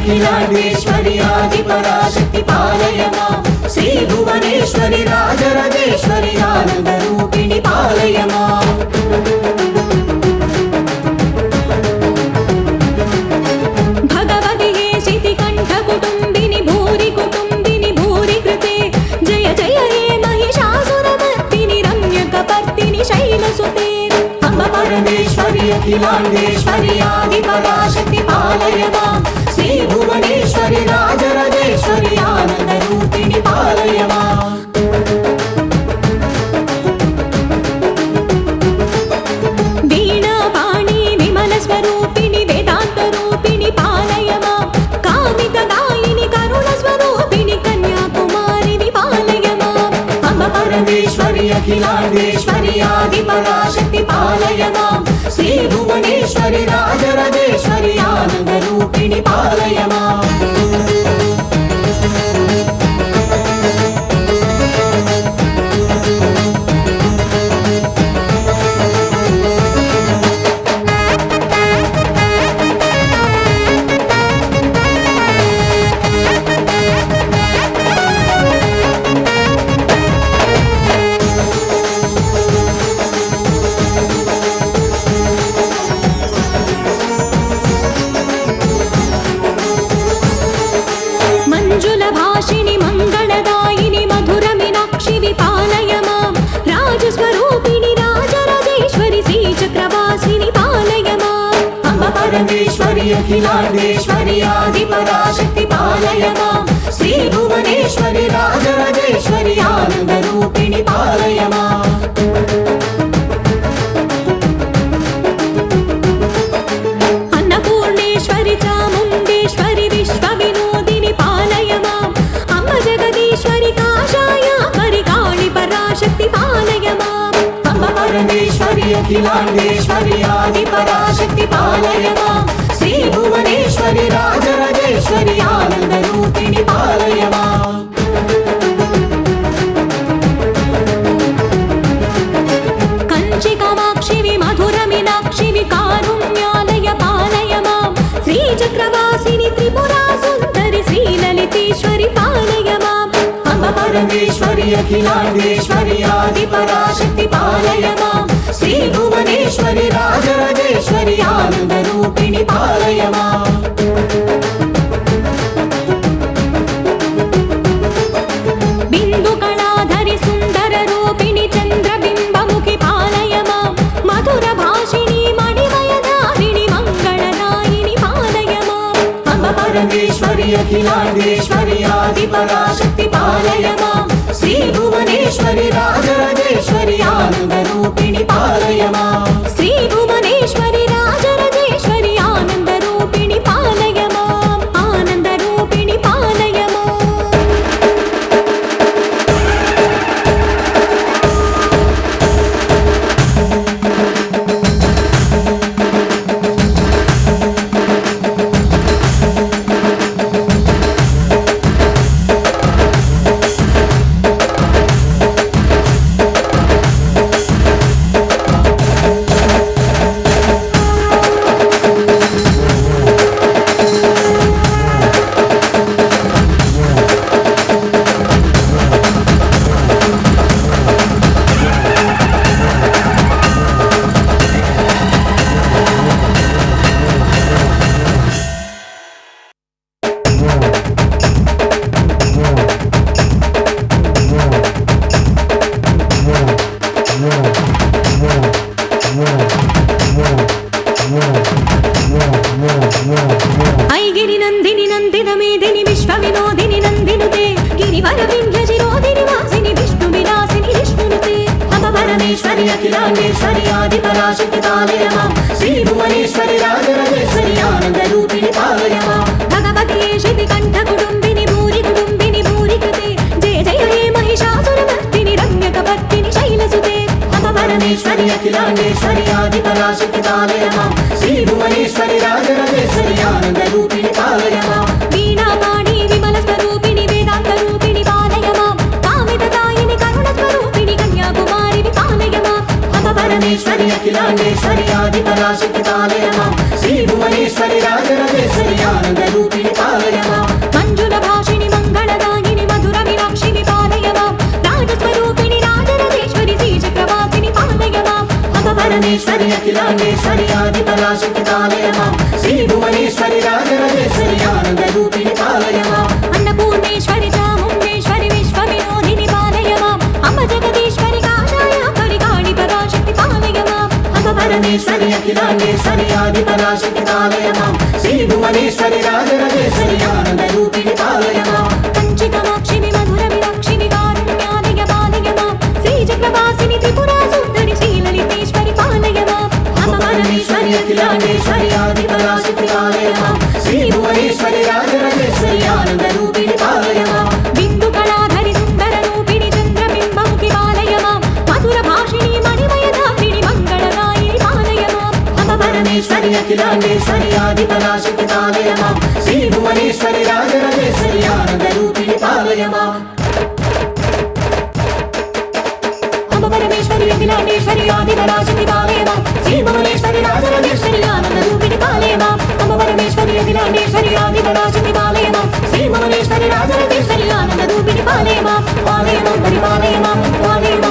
अखिलांडेश्वरी आदिपराशक्ति पालय मां श्री भुवनेश्वरी राजराजेश्वरी आनंदरूपिणी पालय मां भगवति हे शितिकण्ठ कुटुम्बिनि भूरि कुटुम्बिनि भूरि कृते जय जय हे महिषासुरमर्दिनि रम्यकपर्दिनि शैलसुते अम्ब परमेश्वरी अखिलांडेश्वरी आदिपराशक्ति पालय मां श्री भुवनेश्वरी राजराजेश्वरी आनंदरूपिणी पालय मां वीणा पाणि विमल स्वरूपिणि वेदांत रूपिणि पालय मां कामित दायिनि करुण स्वरूपिणि कन्याकुमारि पालय मां अम्ब परमेश्वरी अखिलांडेश्वरी आदिपराशक्ति पालय मां श्री भुवनेश्वरी राजराजेश्वरी आनंदरूपिणी पालय मां मंजुलभाषिणि मंगलदायिनि मधुर मीनाक्षि विपालय मां राजस्वरूपिणि राजराजेश्वरी श्रीचक्रवासिनि पालय मां अम्ब परमेश्वरी अखिलांडेश्वरी आदिपराशक्ति पालय मां श्री भुवनेश्वरी राजराजेश्वरी आनंदरूपिणी पालय मां अन्नपूर्णेश्वरि चामुण्डेश्वरि विश्वविनोदिनि पालय मां अम्ब जगदीश्वरि काषायाम्बरि काळि पराशक्ति पालय मां अम्ब परमेश्वरी अखिलांडेश्वरी आदिपराशक्ति पालय मां श्री भुवनेश्वरी राजराजेश्वरी आनंदरूपिणी पालय मां कंचि कामाक्षि मधुर मीनाक्षि कारुण्यालय पालय मां श्रीचक्रवासिनि त्रिपुरा सुन्दरि श्रीललितेश्वरि पालय माम् अम्ब परमेश्वरी अखिलांडेश्वरी आदिपराशक्ति पालय मां श्री भुवनेश्वरी राजराजेश्वरी आनंदरूपिणी पालय मां बिन्दुकणाधरि सुन्दर रूपिणि चन्द्रबिम्बमुखि पालय मां मधुर भाषिणि मणिमयदारिणि मङ्गलदायिनि पालय माम् अम्ब परमेश्वरी अखिलांडेश्वरी आदिपराशक्ति पालय मां श्री भुवनेश्वरी राजराजेश्वरी आनंदरूपिणी पालय मां श्री भुवनेश्वरि राजराजेश्वरि आनन्दरूपिणि पालय माम् आनन्दरूपिणि पालय माम् ऐगिरि नन्दिनि नन्दित मेदिनि विश्वविनोदिनि नन्दिनुते गिरिवरविन्ध्यशिरोधिनि वासिनि विष्णुविलासिनि विष्णुनुते अम्ब परमेश्वरी अखिलांडेश्वरी आदिपराशक्ति पालय मां श्री भुवनेश्वरी राजराजेश्वरी आनंदरूपिणी पालय मां भगवति हे शितिकण्ठ कुटुम्बिनि भूरि कुटुम्बिनि भूरि कृते जय जय हे महिषासुरमर्दिनि रम्यकपर्दिनि शैलसुते अम्ब परमेश्वरी अखिलांडेश्वरी आदिपराशक्ति पालय मां श्री भुवनेश्वरी राजराजेश्वरी आनंदरूपिणी पालय मां वीणा पाणि विमल स्वरूपिणि वेदांत रूपिणि पालय मां कामितदायिनि करुण स्वरूपिणि कन्याकुमारि पालय माम् अम्ब परमेश्वरी अखिलांडेश्वरी आदिपराशक्ति पालय मां श्री भुवनेश्वरी राजराजेश्वरी आनंदरूपिणी पालय భువనేశ్వరి అఖిలాండేశ్వరి ఆది పరాశక్తి పాలయ మాం శ్రీ భువనేశ్వరి రాజరాజేశ్వరి ఆనంద రూపిణి పాలయ మాం అన్నపూర్ణేశ్వరి చాముండేశ్వరి విశ్వ వినోదిని పాలయ మాం అమ్మ జగదీశ్వరి కాషాయ పరికాళి పరాశక్తి పాలయ మాం అమ్మ పరమేశ్వరి అఖిలాండేశ్వరి ఆది పరాశక్తి పాలయ మాం శ్రీ భువనేశ్వరి రాజరాజేశ్వరి ఆనంద రూపిణి పాలయ మాం కంచి కామాక్షిని మధుర మీనాక్షిని కారుణ్యాలయ పాలయ మాం శ్రీ చక్రవాసిని త్రిపురా సుందరి శ్రీ లలితేశ్వరి పాలయ మాం అమ్మ పరమేశ్వరి అఖిలాండేశ్వరి ఆది పరాశక్తి పాలయ మాం శ్రీ భువనేశ్వరి రాజరాజేశ్వరి ఆనంద రూపిణి పాలయ మాం బిందు కళాధరి సుందర రూపిణి చంద్రబింబముఖి పాలయ మాం మధుర భాషిణి మణిమయధారిణి మంగళదాయిని పాలయ మాం అమ్మ పరమేశ్వరి అఖిలాండేశ్వరి ఆది పరాశక్తి పాలయ మాం శ్రీ భువనేశ్వరి రాజరాజేశ్వరి ఆనంద రూపిణి పాలయ మాం అమ్మ పరమేశ్వరి అఖిలాండేశ్వరి ఆది పరాశక్తి పాలయ మాం శ్రీ భువనేశ్వరి రాజరాజేశ్వరి ఆనంద రూపిణి పాలయ మాం అమ్మ పరమేశ్వరి అఖిలాండేశ్వరి ఆది పరాశక్తి పాలయ మాం శ్రీ భువనేశ్వరి రాజరాజేశ్వరి ఆనంద రూపిణి పాలయ మాం పాలయ మాం పరిపాలయ మాం పాలయ మాం